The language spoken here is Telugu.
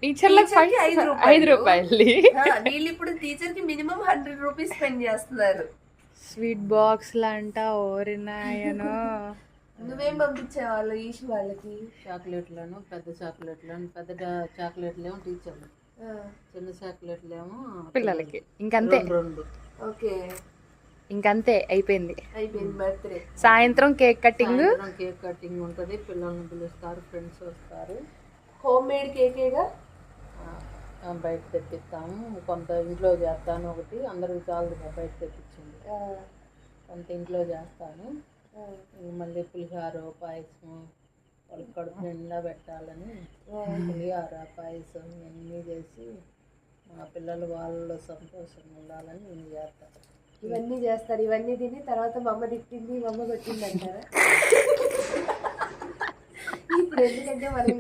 టీచర్లకి ₹5 వీళ్ళు ఇప్పుడు టీచర్ కి మినిమం ₹100 స్పెండ్ చేస్తున్నారు. స్వీట్ బాక్స్ అంట ఓరినాయనో. నువ్వేం పంపించేవాళ్ళు ఈష్ వాళ్ళకి? చాక్లెట్లను, పెద్ద చాక్లెట్లను, పెద్ద చాక్లెట్లు ఏమో టీచర్లు, చిన్న చాక్లెట్లు ఏమో పిల్లలకి. ఇంకంతే. ఓకే, ఇంకంతే అయిపోయింది. బర్త్డే సాయంత్రం కేక్ కటింగ్ ఉంటుంది. పిల్లల్ని పిలుస్తారు, ఫ్రెండ్స్ వస్తారు. హోమ్ మేడ్ కేకేగా బయట తెప్పిస్తాము. కొంత ఇంట్లో చేస్తాను, ఒకటి అందరికి చాలు బయట తెప్పించింది. కొంత ఇంట్లో చేస్తాను. మళ్ళీ పులిహోర, పాయసం వాళ్ళకి కడుపు నిండా పెట్టాలని పులిహోర, పాయసం ఇవన్నీ చేసి మా పిల్లలు వాళ్ళు సంతోషంగా ఉండాలని నేను చేస్తాను. ఇవన్నీ చేస్తారు. ఇవన్నీ తిని తర్వాత మా అమ్మ తిట్టింది, మా అమ్మ కొట్టింది అంటారా? ఇప్పుడు ఎందుకంటే మనం